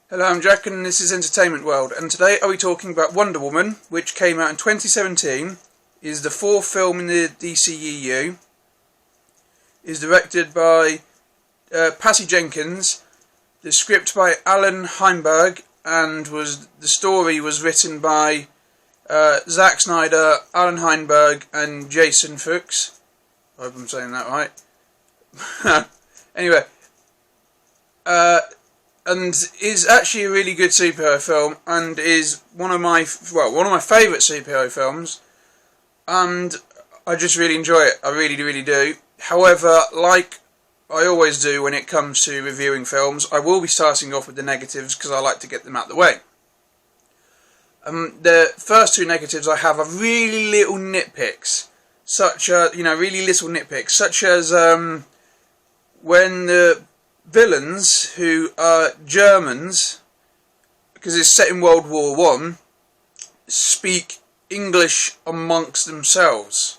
Hello, I'm Jack and this is Entertainment World, and today I'll be talking about Wonder Woman, which came out in 2017, is the fourth film in the DCEU, is directed by Patty Jenkins, the script by Alan Heinberg, and the story was written by Zack Snyder, Alan Heinberg and Jason Fuchs. I hope I'm saying that right. Anyway, and is actually a really good superhero film, and is one of my favourite superhero films, and I just really enjoy it. I really do. However, like I always do when it comes to reviewing films, I will be starting off with the negatives because I like to get them out of the way. The first two negatives I have are really little nitpicks, such as when the villains, who are Germans, because it's set in World War I, speak English amongst themselves.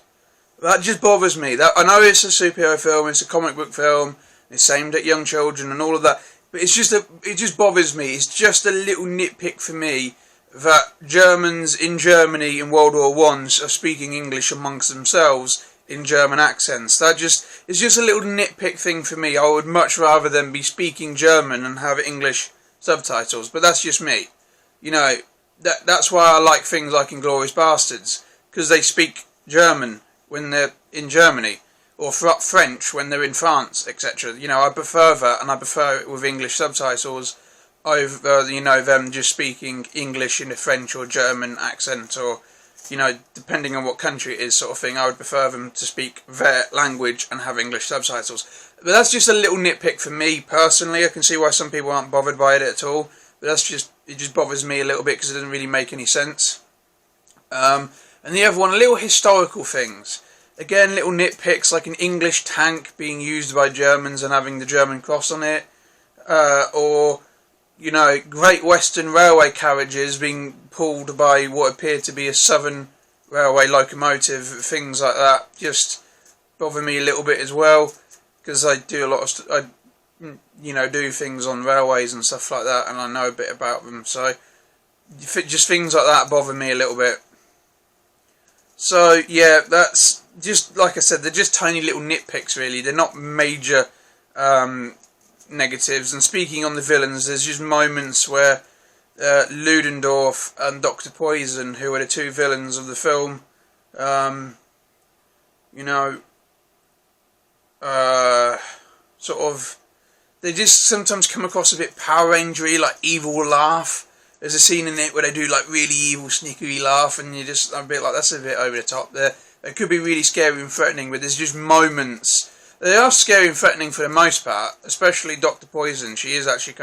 That just bothers me. I know it's a superhero film, it's a comic book film, it's aimed at young children and all of that, but it just bothers me. It's just a little nitpick for me that Germans in Germany in World War I are speaking English amongst themselves in German accents. It's just a little nitpick thing for me. I would much rather them be speaking German and have English subtitles, but that's just me. You know, that's why I like things like Inglourious Basterds, because they speak German when they're in Germany, or French when they're in France, etc. You know, I prefer that, and I prefer it with English subtitles over, them just speaking English in a French or German accent, or, depending on what country it is, sort of thing. I would prefer them to speak their language and have English subtitles. But that's just a little nitpick for me personally. I can see why some people aren't bothered by it at all, but it just bothers me a little bit because it doesn't really make any sense. And the other one, little historical things. Again, little nitpicks like an English tank being used by Germans and having the German cross on it, or Great Western Railway carriages being pulled by what appeared to be a Southern Railway locomotive. Things like that just bother me a little bit as well, because I do a lot of do things on railways and stuff like that, and I know a bit about them. So just things like that bother me a little bit. So yeah, that's just, like I said, they're just tiny little nitpicks really. They're not major negatives. And speaking on the villains, there's just moments where Ludendorff and Dr. Poison, who are the two villains of the film, they just sometimes come across a bit Power Ranger-y, like evil laugh. There's a scene in it where they do like really evil, sneaky laugh, and I'm a bit like, that's a bit over the top there. It could be really scary and threatening, but there's just moments. They are scary and threatening for the most part, especially Dr. Poison. She is actually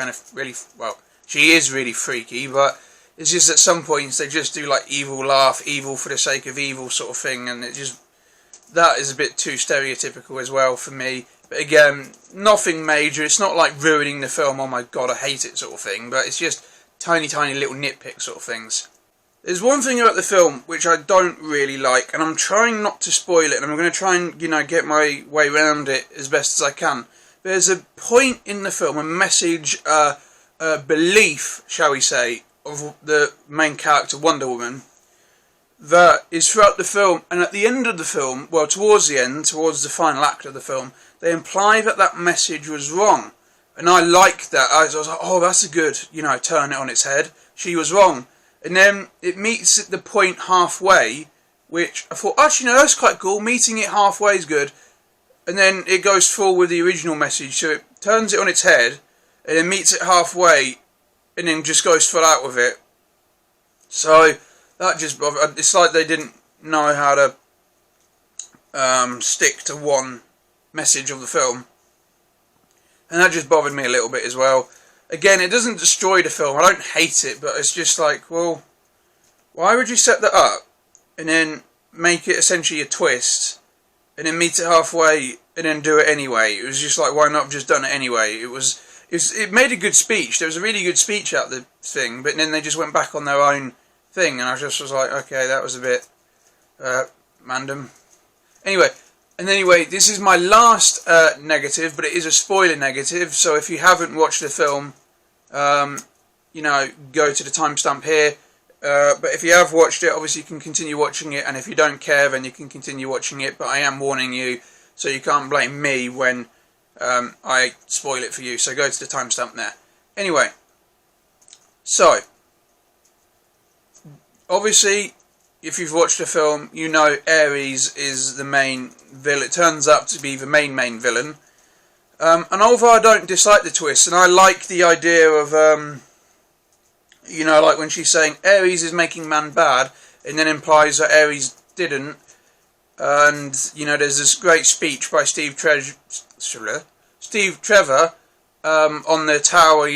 she is really freaky, but it's just at some points they just do like evil laugh, evil for the sake of evil sort of thing, and that is a bit too stereotypical as well for me. But again, nothing major. It's not like ruining the film, oh my god, I hate it sort of thing, but it's just tiny little nitpick sort of things. There's one thing about the film which I don't really like, and I'm trying not to spoil it, and I'm going to try and, get my way around it as best as I can. There's a point in the film, a message, a belief, shall we say, of the main character, Wonder Woman, that is throughout the film, and at the end of the film, well, towards the end, towards the final act of the film, they imply that message was wrong. And I like that. I was like, oh, that's a good, turn it on its head. She was wrong. And then it meets at the point halfway, which I thought, actually, no, that's quite cool. Meeting it halfway is good. And then it goes full with the original message. So it turns it on its head, and then meets it halfway, and then just goes full out with it. So that just bothered. It's like they didn't know how to stick to one message of the film. And that just bothered me a little bit as well. Again, it doesn't destroy the film. I don't hate it, but it's just like, well, why would you set that up and then make it essentially a twist and then meet it halfway and then do it anyway? It was just like, why not have just done it anyway? It made a good speech. There was a really good speech out the thing, but then they just went back on their own thing, and I just was like, okay, that was a bit random. Anyway, this is my last negative, but it is a spoiler negative, so if you haven't watched the film, go to the timestamp here. But if you have watched it, obviously you can continue watching it, and if you don't care, then you can continue watching it, but I am warning you, so you can't blame me when I spoil it for you, so go to the timestamp there. Anyway, so, obviously, if you've watched the film, you know Ares is the main villain. It turns out to be the main villain. And although I don't dislike the twist, and I like the idea of, like when she's saying Ares is making man bad, and then implies that Ares didn't. And, there's this great speech by Steve Trevor on the tower,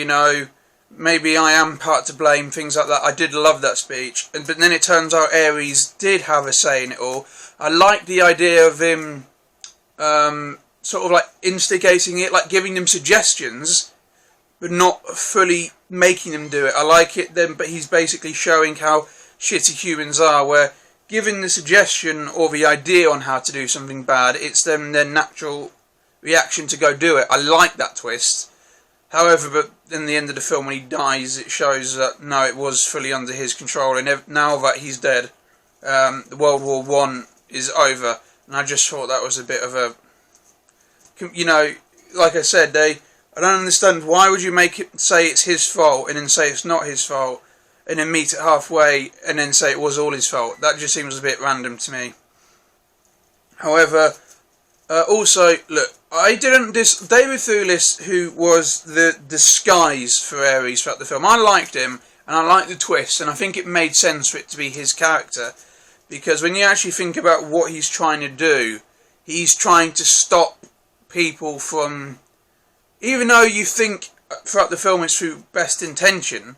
maybe I am part to blame, things like that. I did love that speech. But then it turns out Ares did have a say in it all. I like the idea of him sort of like instigating it, like giving them suggestions, but not fully making them do it. I like it then, but he's basically showing how shitty humans are, where given the suggestion or the idea on how to do something bad, it's them their natural reaction to go do it. I like that twist. However, but in the end of the film, when he dies, it shows that no, it was fully under his control, and now that he's dead, World War I is over. And I just thought that was a bit of a, like I said, I don't understand, why would you make it say it's his fault and then say it's not his fault, and then meet it halfway and then say it was all his fault? That just seems a bit random to me. However, also, look, I didn't David Thewlis, who was the disguise for Ares throughout the film, I liked him, and I liked the twist, and I think it made sense for it to be his character, because when you actually think about what he's trying to do, he's trying to stop people from, even though you think throughout the film it's through best intention,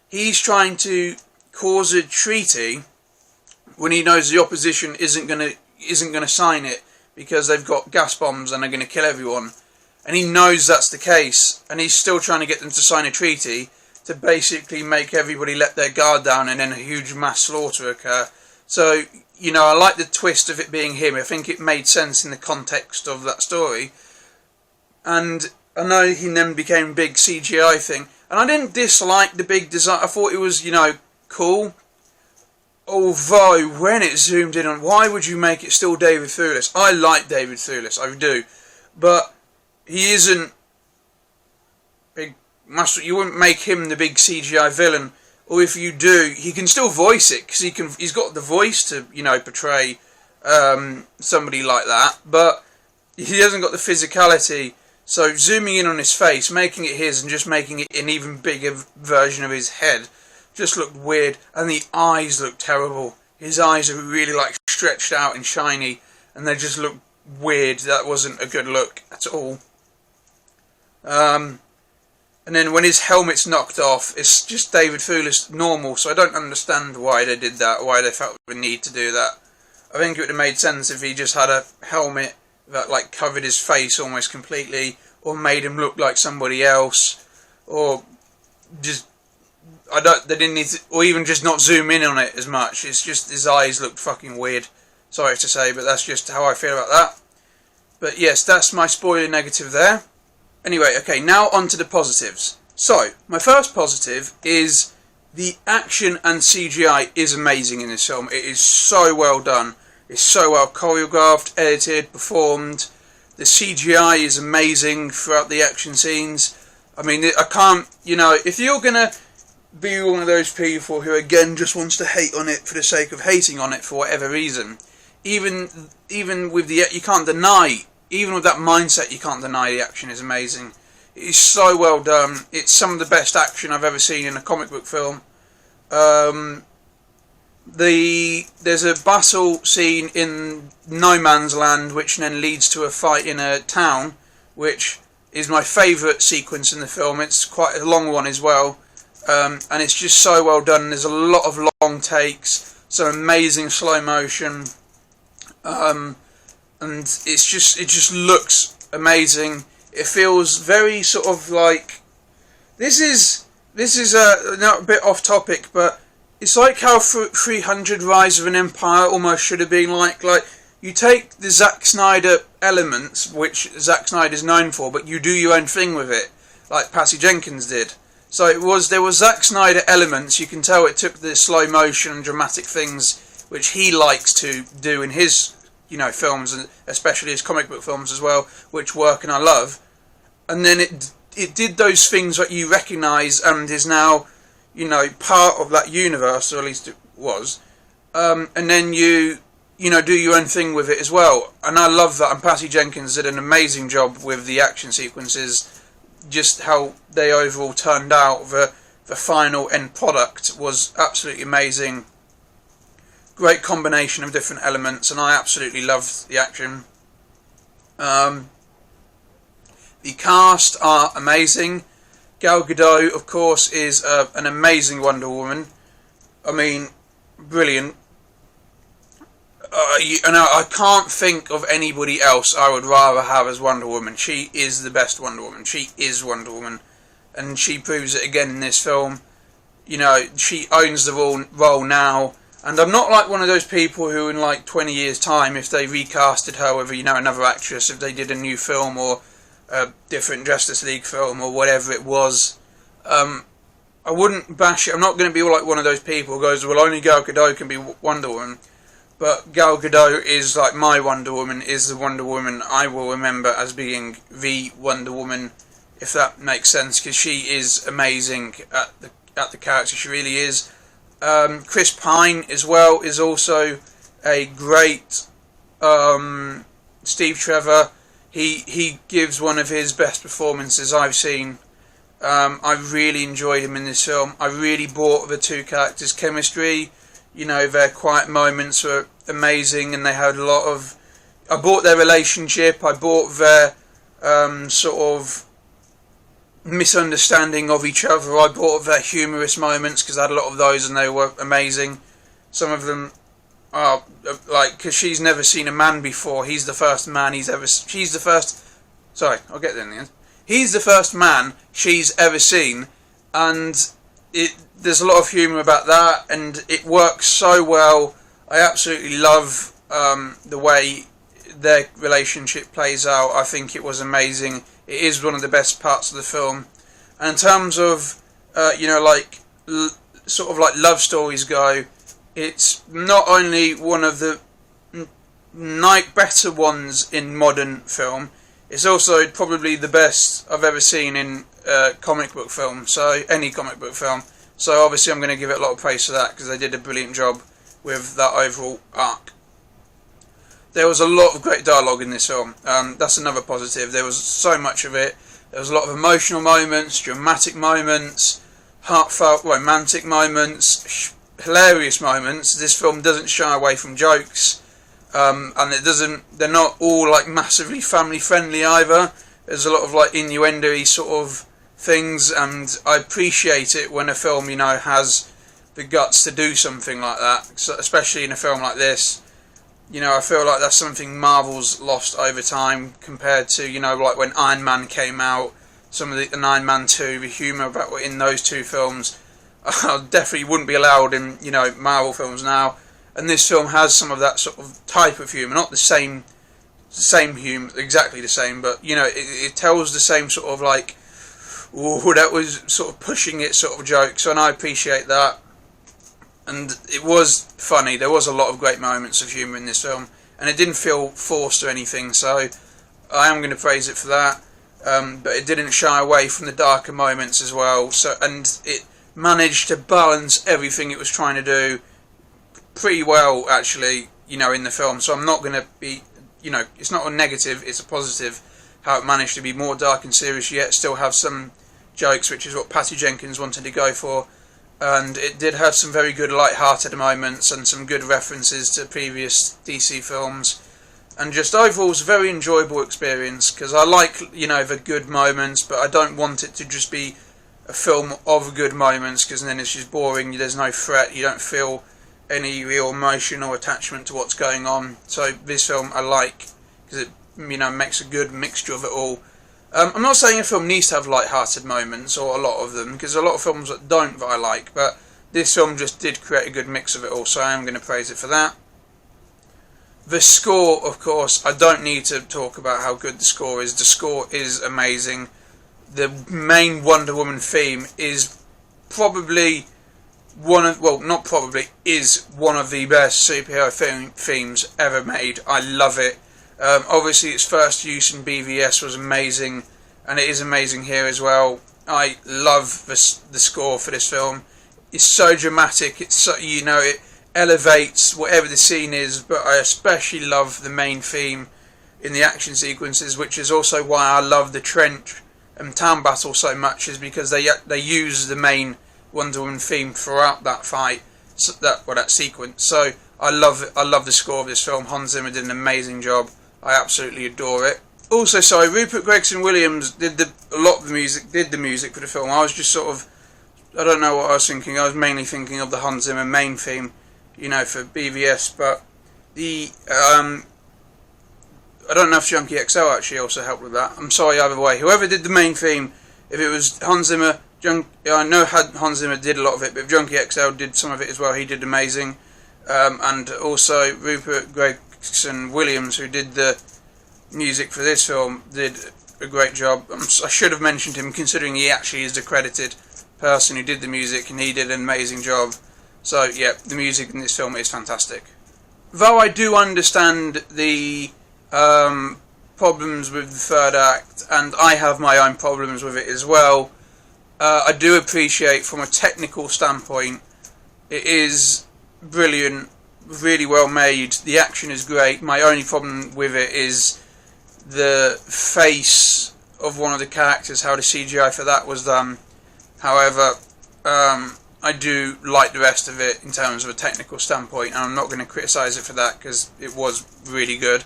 he's trying to cause a treaty when he knows the opposition isn't gonna sign it, because they've got gas bombs and they're going to kill everyone. And he knows that's the case, and he's still trying to get them to sign a treaty to basically make everybody let their guard down and then a huge mass slaughter occur. So, I like the twist of it being him. I think it made sense in the context of that story. And I know he then became a big CGI thing. And I didn't dislike the big design. I thought it was, cool. Although, when it zoomed in on, why would you make it still David Thewlis? I like David Thewlis, I do. But he isn't big master. You wouldn't make him the big CGI villain. Or if you do, he can still voice it, because he's got the voice to, portray somebody like that. But he hasn't got the physicality. So zooming in on his face, making it his, and just making it an even bigger version of his head, just looked weird, and the eyes looked terrible. His eyes are really stretched out and shiny, and they just look weird. That wasn't a good look at all. And then when his helmet's knocked off, it's just David Thewlis normal, so I don't understand why they did that, why they felt the need to do that. I think it would have made sense if he just had a helmet that covered his face almost completely, or made him look like somebody else, or just, they didn't need to, or even just not zoom in on it as much. It's just his eyes looked fucking weird. Sorry to say, but that's just how I feel about that. But yes, that's my spoiler negative there. Anyway, okay, now on to the positives. So, my first positive is the action and CGI is amazing in this film. It is so well done. It's so well choreographed, edited, performed. The CGI is amazing throughout the action scenes. I mean, I can't, if you're going to be one of those people who again just wants to hate on it for the sake of hating on it for whatever reason, even with you can't deny, even with that mindset, you can't deny the action is amazing. It is so well done. It's some of the best action I've ever seen in a comic book film. There's a battle scene in no man's land, which then leads to a fight in a town, which is my favourite sequence in the film. It's quite a long one as well. And it's just so well done. There's a lot of long takes, some amazing slow motion, and it just looks amazing. It feels very sort of like, this is not a bit off topic, but it's like how 300 Rise of an Empire almost should have been like you take the Zack Snyder elements, which Zack Snyder is known for, but you do your own thing with it, like Patty Jenkins did. So there was Zack Snyder elements. You can tell it took the slow motion and dramatic things which he likes to do in his, films, and especially his comic book films as well, which work and I love. And then it did those things that you recognise and is now, part of that universe, or at least it was. And then you do your own thing with it as well. And I love that. And Patty Jenkins did an amazing job with the action sequences. Just how they overall turned out, the final end product was absolutely amazing. Great combination of different elements, and I absolutely loved the action. The cast are amazing. Gal Gadot, of course, is an amazing Wonder Woman. I mean, brilliant. And I can't think of anybody else I would rather have as Wonder Woman. She is the best Wonder Woman. She is Wonder Woman. And she proves it again in this film. She owns the role now. And I'm not like one of those people who in like 20 years' time, if they recasted her with, another actress, if they did a new film or a different Justice League film or whatever it was, I wouldn't bash it. I'm not going to be like one of those people who goes, well, only Gal Gadot can be Wonder Woman. But Gal Gadot is like my Wonder Woman, is the Wonder Woman I will remember as being the Wonder Woman, if that makes sense, because she is amazing at the character. She really is. Chris Pine as well is also a great Steve Trevor. He gives one of his best performances I've seen. I really enjoyed him in this film. I really bought the two characters' chemistry. Their quiet moments were amazing, and they had a lot of... I bought their relationship, I bought their sort of misunderstanding of each other, I bought their humorous moments, because I had a lot of those, and they were amazing. Some of them are, because she's never seen a man before, he's the first man she's the first... Sorry, I'll get there in the end. He's the first man she's ever seen, and there's a lot of humour about that, and it works so well. I absolutely love the way their relationship plays out. I think it was amazing. It is one of the best parts of the film. And in terms of, sort of like love stories go, it's not only one of the better ones in modern film, it's also probably the best I've ever seen in comic book film, so any comic book film. So obviously I'm going to give it a lot of praise for that, because they did a brilliant job with that overall arc. There was a lot of great dialogue in this film. That's another positive. There was so much of it. There was a lot of emotional moments, dramatic moments, heartfelt, romantic moments, hilarious moments. This film doesn't shy away from jokes, and they're not all like massively family friendly either. There's a lot of like innuendo-y sort of things, and I appreciate it when a film, has the guts to do something like that, so, especially in a film like this. I feel like that's something Marvel's lost over time compared to, like when Iron Man came out, some of the Iron Man 2, the humour about in those two films definitely wouldn't be allowed in, Marvel films now. And this film has some of that sort of type of humour, not the same humour, exactly the same, but, it tells the same sort of like, ooh, that was sort of pushing it sort of jokes, and I appreciate that. And it was funny. There was a lot of great moments of humour in this film, and it didn't feel forced or anything, so I am going to praise it for that. But it didn't shy away from the darker moments as well, and it managed to balance everything it was trying to do pretty well, actually, in the film. So I'm not going to be, it's not a negative, it's a positive, how it managed to be more dark and serious, yet still have some jokes, which is what Patty Jenkins wanted to go for. And it did have some very good light-hearted moments and some good references to previous DC films. And just overall, it's a very enjoyable experience, because I like, the good moments, but I don't want it to just be a film of good moments, because then it's just boring, there's no threat, you don't feel any real emotion or attachment to what's going on. So this film I like, because it, makes a good mixture of it all. I'm not saying a film needs to have light-hearted moments, or a lot of them, because a lot of films that don't that I like, but this film just did create a good mix of it all, so I am going to praise it for that. The score, of course, I don't need to talk about how good the score is. The score is amazing. the main Wonder Woman theme is probably is one of the best superhero themes ever made. I love it. Obviously its first use in BVS was amazing, and it is amazing here as well. I love the score for this film. It's so dramatic, it's so, it elevates whatever the scene is, but I especially love the main theme in the action sequences, which is also why I love the trench and town battle so much, is because they use the main Wonder Woman theme throughout that fight, that sequence. So I love the score of this film. Hans Zimmer did an amazing job. I absolutely adore it. Also, sorry, Rupert Gregson-Williams did the music for the film. I was just sort of, I don't know what I was thinking. I was mainly thinking of the Hans Zimmer main theme, for BVS, but the I don't know if Junkie XL actually also helped with that. I'm sorry either way. Whoever did the main theme, if it was Hans Zimmer, I know Hans Zimmer did a lot of it, but if Junkie XL did some of it as well, he did amazing. And also Rupert Gregson-Williams, who did the music for this film, did a great job. I should have mentioned him, considering he actually is the credited person who did the music, and he did an amazing job. So yeah, the music in this film is fantastic. Though I do understand the problems with the third act, and I have my own problems with it as well, I do appreciate, from a technical standpoint, it is brilliant, really well made. The action is great. My only problem with it is the face of one of the characters, how the CGI for that was done. However, I do like the rest of it in terms of a technical standpoint, and I'm not going to criticise it for that because it was really good.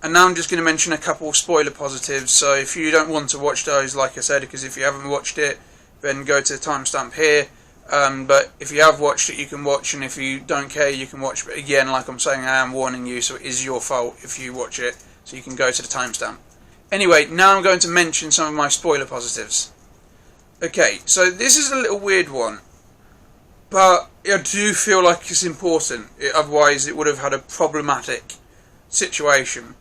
And now I'm just going to mention a couple spoiler positives, so if you don't want to watch those, like I said, because if you haven't watched it, then go to the timestamp here. But if you have watched it, you can watch, and if you don't care, you can watch. But again, like I'm saying, I am warning you, so it is your fault if you watch it, so you can go to the timestamp. Anyway, now I'm going to mention some of my spoiler positives. Okay, so this is a little weird one, but I do feel like it's important, otherwise it would have had a problematic situation.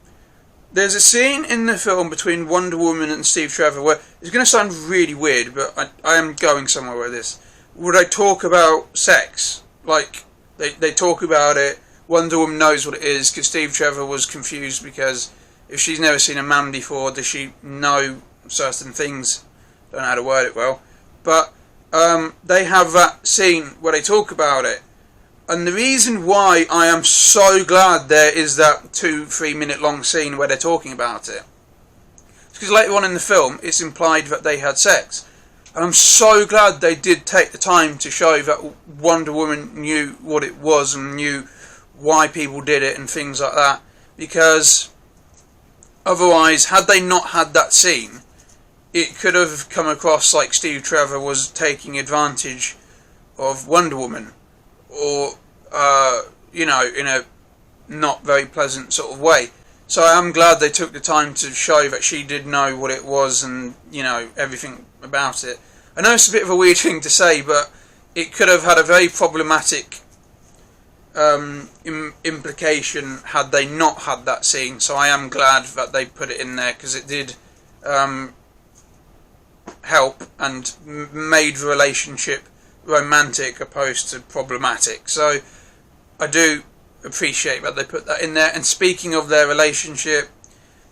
There's a scene in the film between Wonder Woman and Steve Trevor where, it's going to sound really weird, but I am going somewhere with this, where they talk about sex. Like, they talk about it, Wonder Woman knows what it is, because Steve Trevor was confused, because if she's never seen a man before, does she know certain things? Don't know how to word it well. But they have that scene where they talk about it. And the reason why I am so glad there is that 2-3 minute long scene where they're talking about it, is because later on in the film it's implied that they had sex. And I'm so glad they did take the time to show that Wonder Woman knew what it was and knew why people did it and things like that. Because otherwise, had they not had that scene, it could have come across like Steve Trevor was taking advantage of Wonder Woman, or in a not very pleasant sort of way. So I am glad they took the time to show that she did know what it was and everything about it. I know it's a bit of a weird thing to say, but it could have had a very problematic implication had they not had that scene. So I am glad that they put it in there, because it did help and made the relationship romantic opposed to problematic. So I do appreciate that they put that in there. And speaking of their relationship,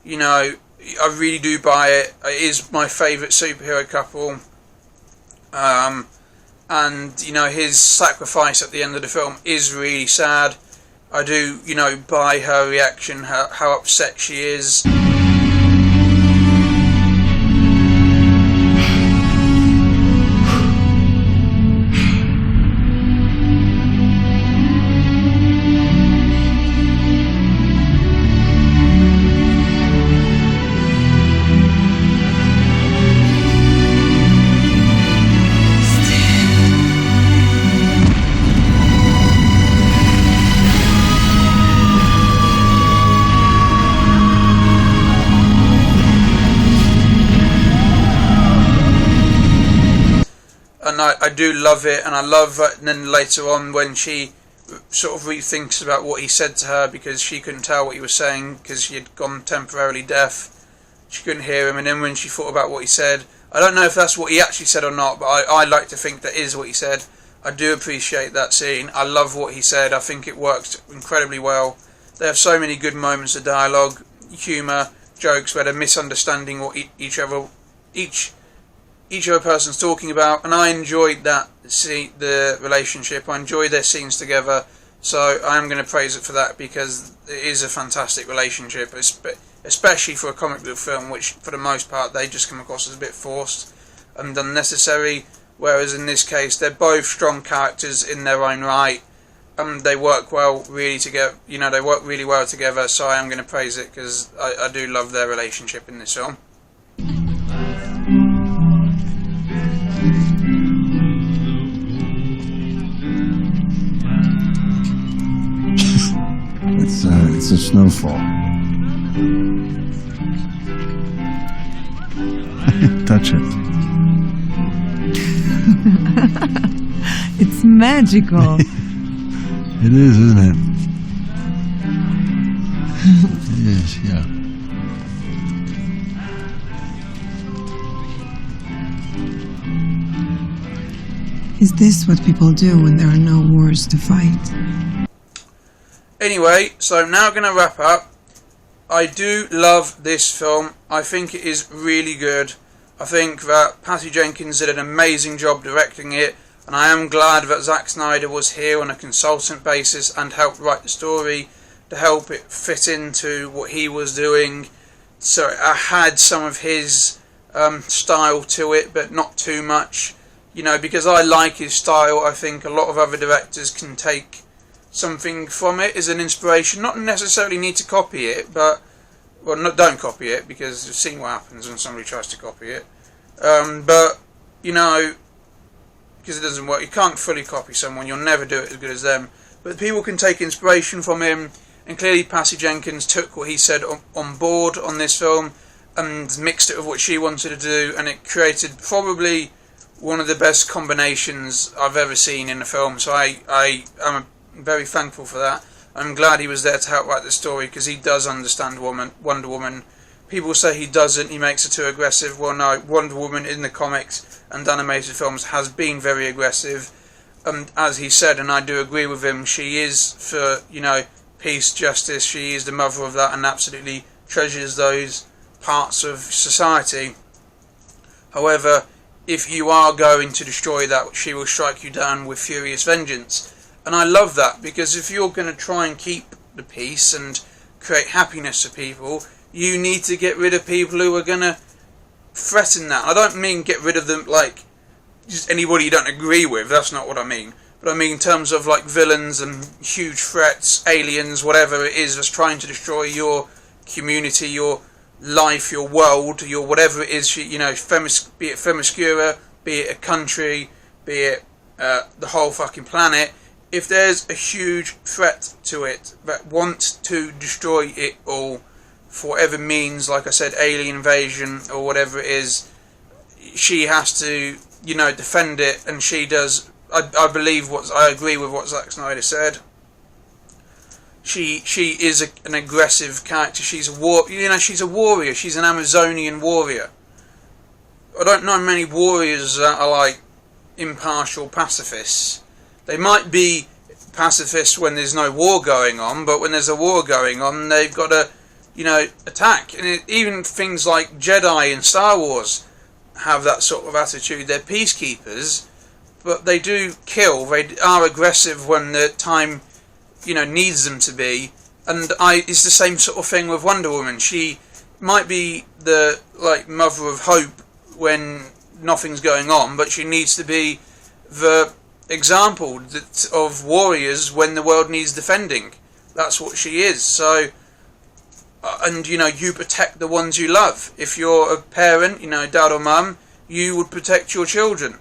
I really do buy it. It is my favourite superhero couple. And his sacrifice at the end of the film is really sad. I do buy her reaction, how upset she is. And I do love it, and I love that. And then later on, when she sort of rethinks about what he said to her, because she couldn't tell what he was saying because she had gone temporarily deaf, she couldn't hear him, and then when she thought about what he said, I don't know if that's what he actually said or not, but I like to think that is what he said. I do appreciate that scene. I love what he said. I think it worked incredibly well. They have so many good moments of dialogue, humour, jokes where they're misunderstanding what each other person's talking about, and I enjoyed that. The relationship. I enjoyed their scenes together. So I am going to praise it for that, because it is a fantastic relationship, especially for a comic book film, which for the most part they just come across as a bit forced and unnecessary. Whereas in this case, they're both strong characters in their own right. They work really well together. So I am going to praise it, because I do love their relationship in this film. It's a snowfall. Touch it. It's magical. It is, isn't it? It is, yeah. Is this what people do when there are no wars to fight? Anyway, so I'm now going to wrap up. I do love this film. I think it is really good. I think that Patty Jenkins did an amazing job directing it, and I am glad that Zack Snyder was here on a consultant basis and helped write the story to help it fit into what he was doing. So I had some of his style to it, but not too much. Because I like his style, I think a lot of other directors can take something from it as an inspiration. Not necessarily need to copy it, but don't copy it, because you've seen what happens when somebody tries to copy it. But because it doesn't work, you can't fully copy someone. You'll never do it as good as them. But people can take inspiration from him, and clearly Patty Jenkins took what he said on board on this film and mixed it with what she wanted to do, and it created probably one of the best combinations I've ever seen in a film. So I am very thankful for that. I'm glad he was there to help write the story, because he does understand Wonder Woman. People say he doesn't, he makes her too aggressive. Well, no, Wonder Woman in the comics and animated films has been very aggressive. As he said, and I do agree with him, she is for, peace, justice. She is the mother of that and absolutely treasures those parts of society. However, if you are going to destroy that, she will strike you down with furious vengeance. And I love that, because if you're going to try and keep the peace and create happiness for people, you need to get rid of people who are going to threaten that. I don't mean get rid of them like just anybody you don't agree with, that's not what I mean. But I mean in terms of like villains and huge threats, aliens, whatever it is that's trying to destroy your community, your life, your world, your whatever it is, be it Themyscira, be it a country, be it the whole fucking planet. If there's a huge threat to it that wants to destroy it all for whatever means, like I said, alien invasion or whatever it is, she has to, defend it, and she does. I agree with what Zack Snyder said. She is an aggressive character. She's she's a warrior. She's an Amazonian warrior. I don't know many warriors that are like impartial pacifists. They might be pacifists when there's no war going on, but when there's a war going on, they've got to, attack. And even things like Jedi in Star Wars have that sort of attitude. They're peacekeepers, but they do kill. They are aggressive when the time, needs them to be. And it's the same sort of thing with Wonder Woman. She might be the mother of hope when nothing's going on, but she needs to be the example of warriors when the world needs defending. That's what she is. So, and you protect the ones you love. If you're a parent, dad or mum, you would protect your children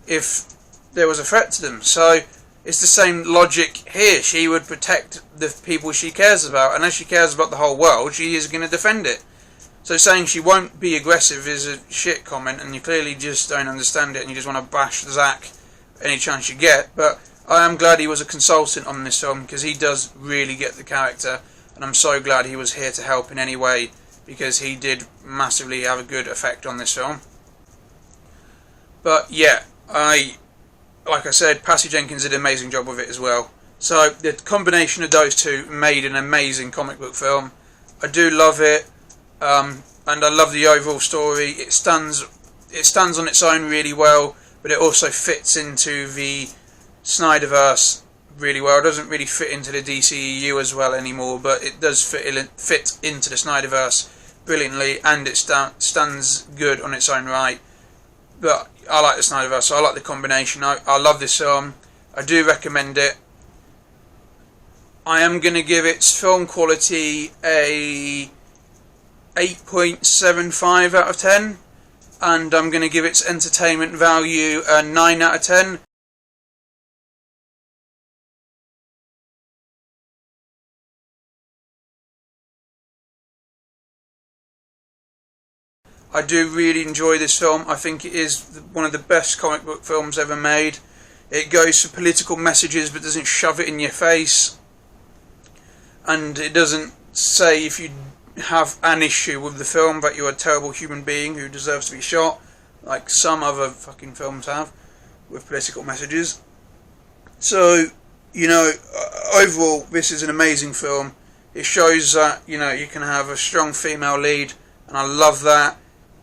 if there was a threat to them. So it's the same logic here. She would protect the people she cares about, and as she cares about the whole world, she is going to defend it. So saying she won't be aggressive is a shit comment, and you clearly just don't understand it, and you just want to bash Zack any chance you get. But I am glad he was a consultant on this film, because he does really get the character, and I'm so glad he was here to help in any way because he did massively have a good effect on this film. But yeah, like I said, Patty Jenkins did an amazing job with it as well. So the combination of those two made an amazing comic book film. I do love it, and I love the overall story. It stands on its own really well, but it also fits into the Snyderverse really well. It doesn't really fit into the DCEU as well anymore, but it does fit into the Snyderverse brilliantly, and it stands good on its own right. But I like the Snyderverse, so I like the combination. I love this film. I do recommend it. I am going to give its film quality a 8.75 out of 10, and I'm going to give its entertainment value a 9 out of 10. I do really enjoy this film. I think it is one of the best comic book films ever made. It goes for political messages but doesn't shove it in your face. And it doesn't say if you have an issue with the film that you're a terrible human being who deserves to be shot, like some other fucking films have with political messages. So, you know, overall this is an amazing film. It shows that, you know, you can have a strong female lead, and I love that.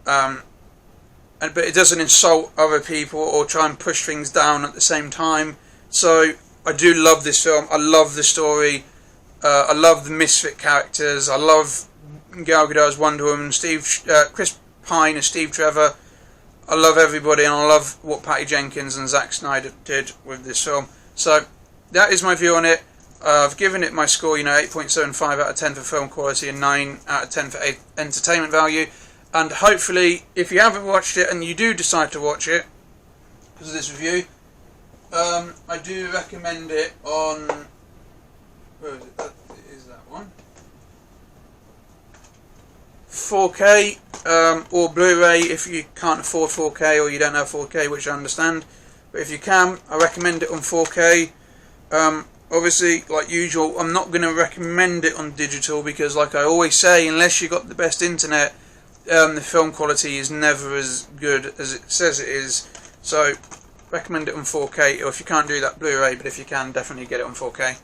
But it doesn't insult other people or try and push things down at the same time. So I do love this film. I love the story. I love the misfit characters. I love Gal Gadot as Wonder Woman, Chris Pine as Steve Trevor. I love everybody, and I love what Patty Jenkins and Zack Snyder did with this film. So that is my view on it. I've given it my score, 8.75 out of 10 for film quality and 9 out of 10 for entertainment value. And hopefully, if you haven't watched it and you do decide to watch it because of this review, I do recommend it on... Where is it? That is that one. 4K or Blu-ray if you can't afford 4K or you don't have 4K, which I understand. But if you can, I recommend it on 4K. Obviously, like usual, I'm not going to recommend it on digital because, like I always say, unless you've got the best internet, the film quality is never as good as it says it is. So, recommend it on 4K, or if you can't do that, Blu-ray, but if you can, definitely get it on 4K.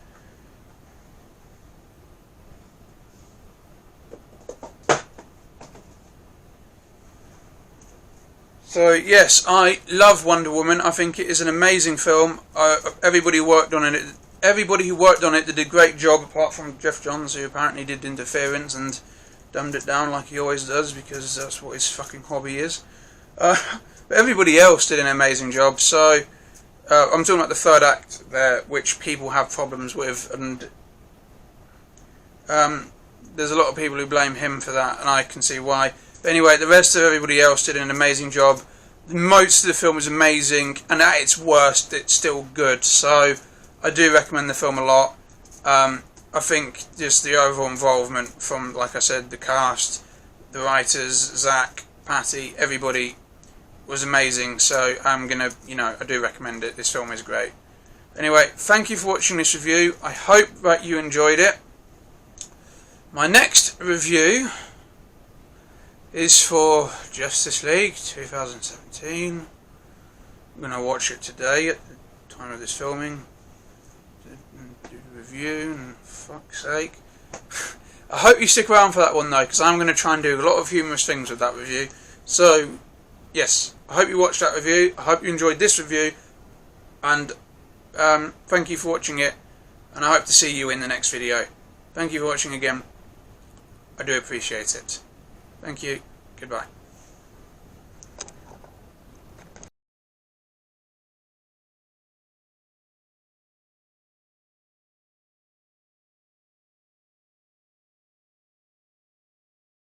So, yes, I love Wonder Woman. I think it is an amazing film. Everybody who worked on it did a great job, apart from Jeff Johns, who apparently did interference and dumbed it down like he always does, because that's what his fucking hobby is. But everybody else did an amazing job. So I'm talking about the third act there, which people have problems with, and there's a lot of people who blame him for that, and I can see why. But anyway, the rest of everybody else did an amazing job. Most of the film was amazing, and at its worst, it's still good. So I do recommend the film a lot. I think just the overall involvement from, like I said, the cast, the writers, Zack, Patty, everybody was amazing. So I'm gonna, I do recommend it. This film is great. Anyway, thank you for watching this review. I hope that you enjoyed it. My next review is for Justice League 2017. I'm gonna watch it today at the time of this filming. Do the review, and fuck's sake. I hope you stick around for that one though, because I'm going to try and do a lot of humorous things with that review. So, yes, I hope you watched that review. I hope you enjoyed this review, and thank you for watching it, and I hope to see you in the next video. Thank you for watching again. I do appreciate it. Thank you. Goodbye.